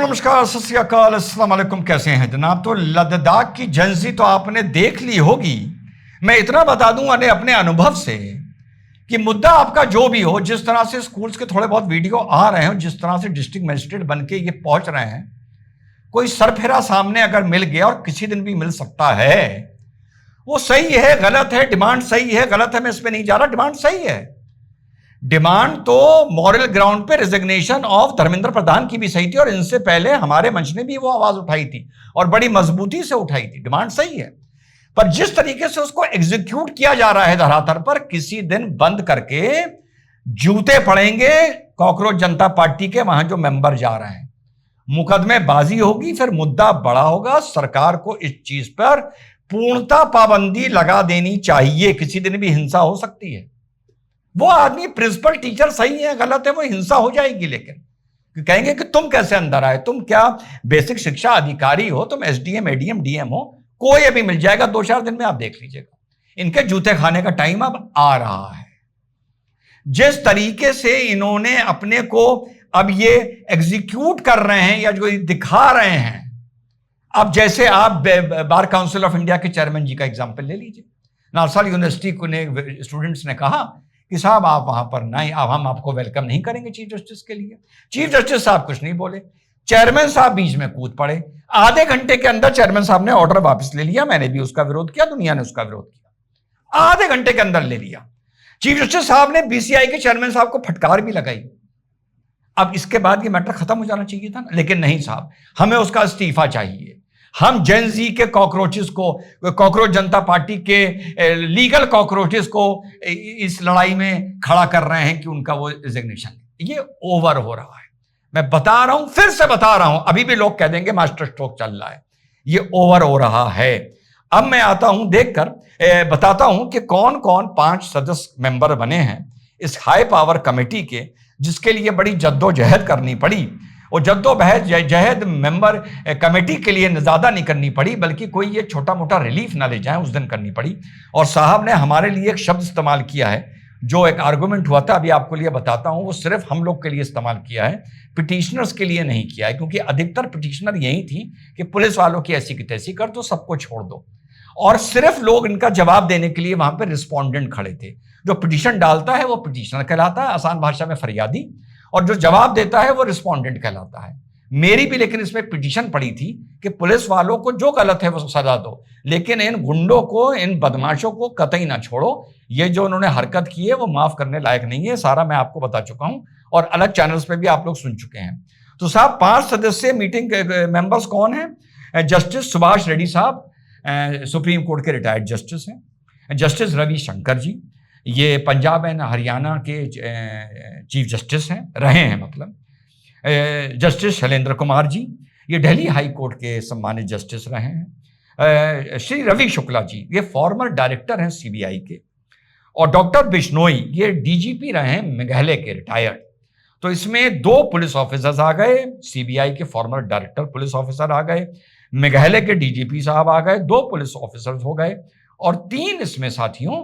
नमस्कार, सत श्री अकाल, अस्सलाम वालेकुम। कैसे हैं जनाब? तो लद्दाख की जंजी तो आपने देख ली होगी। मैं इतना बता दूं अपने अनुभव से कि मुद्दा आपका जो भी हो, जिस तरह से स्कूल्स के थोड़े बहुत वीडियो आ रहे हैं, जिस तरह से डिस्ट्रिक्ट मजिस्ट्रेट बन के ये पहुंच रहे हैं, कोई सरफेरा सामने अगर मिल गया, और किसी दिन भी मिल सकता है, वो सही है गलत है, डिमांड सही है गलत है, मैं इस पर नहीं जा रहा। डिमांड सही है। डिमांड तो मॉरल ग्राउंड पे रिजिग्नेशन ऑफ धर्मेंद्र प्रधान की भी सही थी, और इनसे पहले हमारे मंच ने भी वो आवाज उठाई थी और बड़ी मजबूती से उठाई थी। डिमांड सही है, पर जिस तरीके से उसको एग्जीक्यूट किया जा रहा है धरातल पर, किसी दिन बंद करके जूते पड़ेंगे कॉकरोच जनता पार्टी के वहां जो मेंबर जा रहे हैं। मुकदमेबाजी होगी, फिर मुद्दा बड़ा होगा। सरकार को इस चीज पर पूर्णता पाबंदी लगा देनी चाहिए। किसी दिन भी हिंसा हो सकती है। वो आदमी प्रिंसिपल टीचर सही है गलत है, वो हिंसा हो जाएगी, लेकिन कहेंगे कि तुम कैसे अंदर आए, तुम क्या बेसिक शिक्षा अधिकारी हो, तुम एसडीएम एडीएम डीएम हो, कोई अभी मिल जाएगा 2-4 दिन में, आप देख लीजिएगा। इनके जूते खाने का टाइम अब आ रहा है। जिस तरीके से इन्होंने अपने को अब ये एग्जीक्यूट कर रहे हैं या जो दिखा रहे हैं, अब जैसे आप बार काउंसिल ऑफ इंडिया के चेयरमैन जी का एग्जाम्पल ले लीजिए। नालसा यूनिवर्सिटी को ने स्टूडेंट्स ने कहा कि साहब आप वहां पर नहीं, अब हम आपको वेलकम नहीं करेंगे चीफ जस्टिस के लिए। चीफ जस्टिस साहब कुछ नहीं बोले, चेयरमैन साहब बीच में कूद पड़े। आधे घंटे के अंदर चेयरमैन साहब ने ऑर्डर वापस ले लिया। मैंने भी उसका विरोध किया, दुनिया ने उसका विरोध किया, आधे घंटे के अंदर ले लिया। चीफ जस्टिस साहब ने बीसीआई के चेयरमैन साहब को फटकार भी लगाई। अब इसके बाद ये मैटर खत्म हो जाना चाहिए था ना, लेकिन नहीं साहब, हमें उसका इस्तीफा चाहिए। हम जेन जी के कॉकरोचेस को, कॉकरोच जनता पार्टी के लीगल कॉकरोचेस को इस लड़ाई में खड़ा कर रहे हैं कि उनका वो रिजिग्नेशन, ये ओवर हो रहा है। मैं बता रहा हूं, फिर से बता रहा हूं, अभी भी लोग कह देंगे मास्टर स्ट्रोक चल रहा है, ये ओवर हो रहा है। अब मैं आता हूं, देखकर बताता हूं कि कौन कौन 5 सदस्य मेंबर बने हैं इस हाई पावर कमेटी के, जिसके लिए बड़ी जद्दोजहद करनी पड़ी। और जद्दोजहद मेंबर कमेटी के लिए ज्यादा नहीं करनी पड़ी, बल्कि कोई ये छोटा मोटा रिलीफ ना ले जाए, उस दिन करनी पड़ी। और साहब ने हमारे लिए एक शब्द इस्तेमाल किया है, जो एक आर्गुमेंट हुआ था, अभी आपको लिए बताता हूं, वो सिर्फ हम लोग के लिए इस्तेमाल किया है, पिटिशनर्स के लिए नहीं किया है, क्योंकि अधिकतर पिटिशनर यही थी कि पुलिस वालों की ऐसी की तैसी कर दो, सबको छोड़ दो। और सिर्फ लोग इनका जवाब देने के लिए वहां पर रिस्पॉन्डेंट खड़े थे। जो पिटिशन डालता है वो पिटिशनर कहलाता है, आसान भाषा में फरियादी, और जो जवाब देता है वो रिस्पॉन्डेंट कहलाता है। मेरी भी लेकिन इसमें पिटीशन पड़ी थी कि पुलिस वालों को जो गलत है वो सजा दो, लेकिन इन गुंडों को, इन बदमाशों को कतई ना छोड़ो। ये जो उन्होंने हरकत की है वो माफ करने लायक नहीं है। सारा मैं आपको बता चुका हूं, और अलग चैनल्स पे भी आप लोग सुन चुके हैं। तो साहब 5 सदस्य मीटिंग मेंबर्स कौन है? जस्टिस सुभाष रेड्डी साहब, सुप्रीम कोर्ट के रिटायर्ड जस्टिस हैं। जस्टिस रवि शंकर जी, ये पंजाब एंड हरियाणा के चीफ जस्टिस हैं, रहे हैं मतलब। जस्टिस शैलेंद्र कुमार जी, ये दिल्ली हाई कोर्ट के सम्मानित जस्टिस रहे हैं। श्री रवि शुक्ला जी, ये फॉर्मर डायरेक्टर हैं सीबीआई के। और डॉक्टर बिश्नोई, ये डीजीपी रहे हैं मेघालय के, रिटायर्ड। तो इसमें 2 पुलिस ऑफिसर्स आ गए, सीबीआई के फॉर्मर डायरेक्टर पुलिस ऑफिसर आ गए, मेघालय के डीजीपी साहब आ गए, 2 पुलिस ऑफिसर्स हो गए, और 3 इसमें साथियों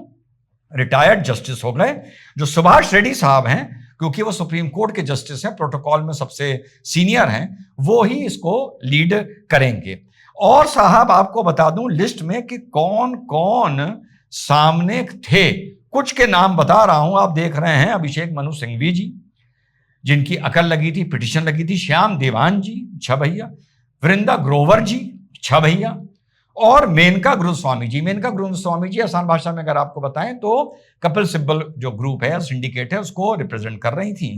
रिटायर्ड जस्टिस हो गए। जो सुभाष रेड्डी साहब हैं, क्योंकि वो सुप्रीम कोर्ट के जस्टिस हैं, प्रोटोकॉल में सबसे सीनियर हैं, वो ही इसको लीड करेंगे। और साहब आपको बता दूं लिस्ट में कि कौन कौन सामने थे, कुछ के नाम बता रहा हूं। आप देख रहे हैं अभिषेक मनु सिंघवी जी, जिनकी अकल लगी थी, पिटिशन लगी थी। श्याम देवान जी, 6 भैया। वृंदा ग्रोवर जी, 6 भैया। और मेनका गुरुस्वामी जी। मेनका गुरुस्वामी जी आसान भाषा में अगर आपको बताएं तो कपिल सिब्बल जो ग्रुप है, सिंडिकेट है, उसको रिप्रेजेंट कर रही थी।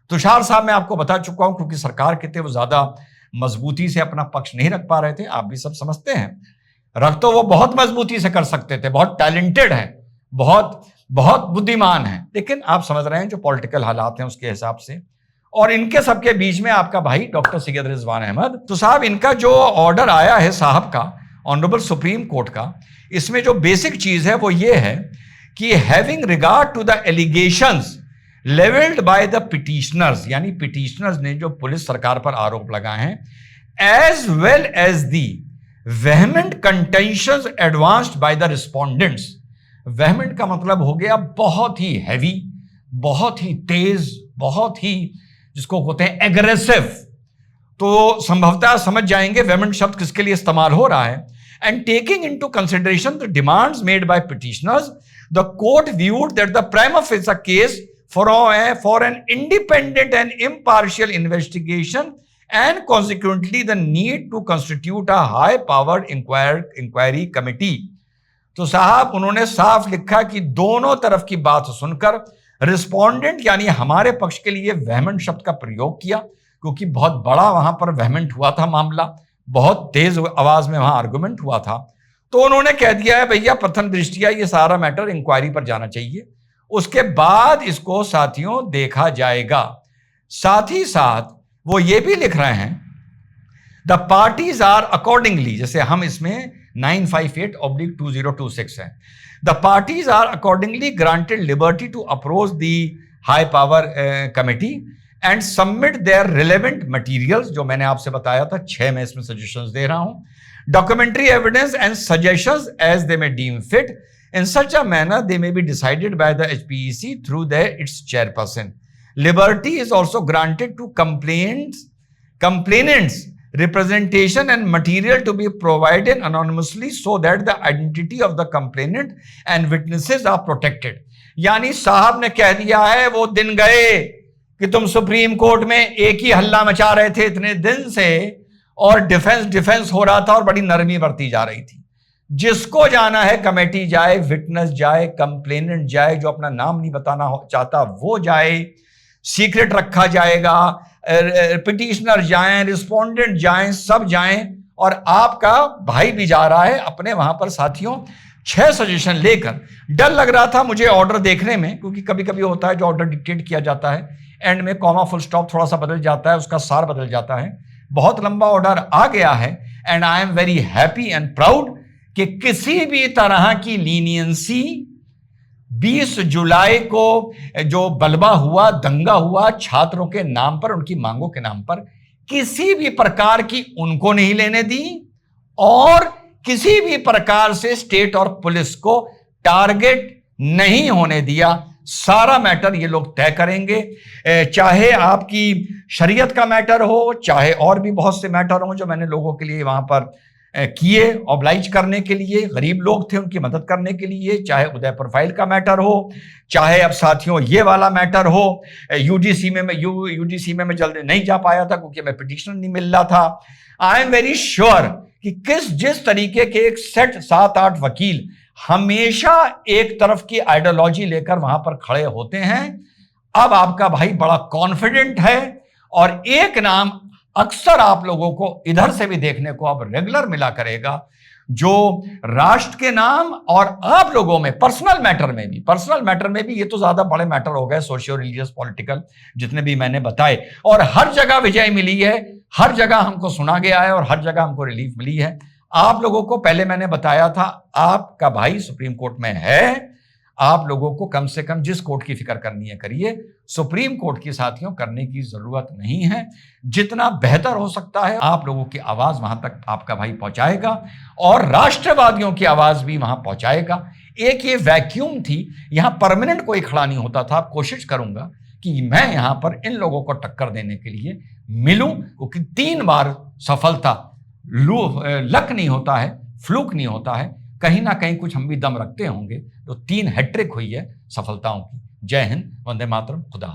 तुषार साहब मैं आपको बता चुका हूं, क्योंकि सरकार के थे वो ज्यादा मजबूती से अपना पक्ष नहीं रख पा रहे थे। आप भी सब समझते हैं, रख तो वो बहुत मजबूती से कर सकते थे, बहुत टैलेंटेड है, बहुत बहुत बुद्धिमान है, लेकिन आप समझ रहे हैं जो पॉलिटिकल हालात हैं उसके हिसाब से। और इनके सबके बीच में आपका भाई डॉक्टर सैयद रिजवान अहमद। तो साहब इनका जो ऑर्डर आया है साहब का, ऑनरेबल सुप्रीम कोर्ट का, इसमें जो बेसिक चीज है वो ये है कि having regard to the allegations levelled by the petitioners, यानी पिटिशनर्स ने जो पुलिस सरकार पर आरोप लगाए हैं, as well as the vehement contentions advanced by the respondents. Vehement का मतलब हो गया बहुत ही हैवी, बहुत ही तेज, बहुत ही जिसको कहते हैं एग्रेसिव, तो संभवतः समझ जाएंगे वेमेंट शब्द किसके लिए इस्तेमाल हो रहा है। And taking into consideration the demands made by petitioners, the court viewed that the prima facie case for an independent and impartial investigation and consequently the need to constitute a high powered inquiry committee। तो साहब उन्होंने साफ लिखा कि दोनों तरफ की बात सुनकर रिस्पोंडेंट यानी हमारे पक्ष के लिए वेहमेंट शब्द का प्रयोग किया, क्योंकि बहुत बड़ा वहां पर वेहमेंट हुआ था मामला, बहुत तेज आवाज में वहां आर्गुमेंट हुआ था। तो उन्होंने कह दिया है भैया प्रथम दृष्टिया ये सारा मैटर इंक्वायरी पर जाना चाहिए, उसके बाद इसको साथियों देखा जाएगा। साथ ही साथ वो ये भी लिख रहे हैं द पार्टीज आर अकॉर्डिंगली, जैसे हम इसमें 958/2026 है, the parties are accordingly granted liberty to approach the high power committee and submit their relevant materials, जो मैंने आपसे बताया था 6 मैं इसमें सजेशंस दे रहा हूं, documentary evidence and suggestions as they may deem fit in such a manner they may be decided by the HPEC through its chairperson. Liberty is also granted to complainants representation and material to be provided anonymously so that the identity of the complainant and witnesses are protected। यानी साहब ने कह दिया है वो दिन गए कि तुम सुप्रीम कोर्ट में एक ही हल्ला मचा रहे थे इतने दिन से और डिफेंस हो रहा था और बड़ी नरमी बरती जा रही थी। जिसको जाना है कमेटी जाए, विटनेस जाए, कंप्लेनेंट जाए, जो अपना नाम नहीं बताना चाहता वो जाए, सीक्रेट रखा जाएगा, पिटिशनर जाएं, रिस्पोंडेंट जाएं, सब जाएं, और आपका भाई भी जा रहा है अपने वहां पर साथियों 6 सजेशन लेकर। डर लग रहा था मुझे ऑर्डर देखने में, क्योंकि कभी कभी होता है जो ऑर्डर डिक्टेट किया जाता है एंड में कॉमा फुल स्टॉप थोड़ा सा बदल जाता है, उसका सार बदल जाता है। बहुत लंबा ऑर्डर आ गया है and I am very happy and proud कि किसी भी तरह की लीनियंसी 20 जुलाई को जो बलबा हुआ, दंगा हुआ छात्रों के नाम पर, उनकी मांगों के नाम पर, किसी भी प्रकार की उनको नहीं लेने दी और किसी भी प्रकार से स्टेट और पुलिस को टारगेट नहीं होने दिया। सारा मैटर ये लोग तय करेंगे, चाहे आपकी शरीयत का मैटर हो, चाहे और भी बहुत से मैटर हो जो मैंने लोगों के लिए वहां पर किए, ऑब्लाइज करने के लिए, गरीब लोग थे उनकी मदद करने के लिए, चाहे उदय प्रोफाइल का मैटर हो, चाहे अब साथियों ये वाला मैटर हो, यूजीसी में मैं जल्दी नहीं जा पाया था क्योंकि मैं पिटिशनर नहीं मिल रहा था। आई एम वेरी श्योर कि जिस तरीके के एक सेट 7-8 वकील हमेशा एक तरफ की आइडियोलॉजी लेकर वहां पर खड़े होते हैं, अब आपका भाई बड़ा कॉन्फिडेंट है और एक नाम अक्सर आप लोगों को इधर से भी देखने को अब रेगुलर मिला करेगा, जो राष्ट्र के नाम और आप लोगों में पर्सनल मैटर में भी ये तो ज्यादा बड़े मैटर हो गए, सोशियो रिलीजियस पॉलिटिकल जितने भी मैंने बताए, और हर जगह विजय मिली है, हर जगह हमको सुना गया है और हर जगह हमको रिलीफ मिली है। आप लोगों को पहले मैंने बताया था आपका भाई सुप्रीम कोर्ट में है, आप लोगों को कम से कम जिस कोर्ट की फिक्र करनी है करिए, सुप्रीम कोर्ट की साथियों करने की जरूरत नहीं है। जितना बेहतर हो सकता है आप लोगों की आवाज वहां तक आपका भाई पहुंचाएगा और राष्ट्रवादियों की आवाज भी वहां पहुंचाएगा। एक ये वैक्यूम थी, यहां परमानेंट कोई खड़ा नहीं होता था। कोशिश करूंगा कि मैं यहां पर इन लोगों को टक्कर देने के लिए मिलूं, क्योंकि 3 बार सफलता लक नहीं होता है, फ्लूक नहीं होता है, कहीं ना कहीं कुछ हम भी दम रखते होंगे। तो 3 हैट्रिक हुई है सफलताओं की। जय हिंद, वंदे मातरम, खुदा।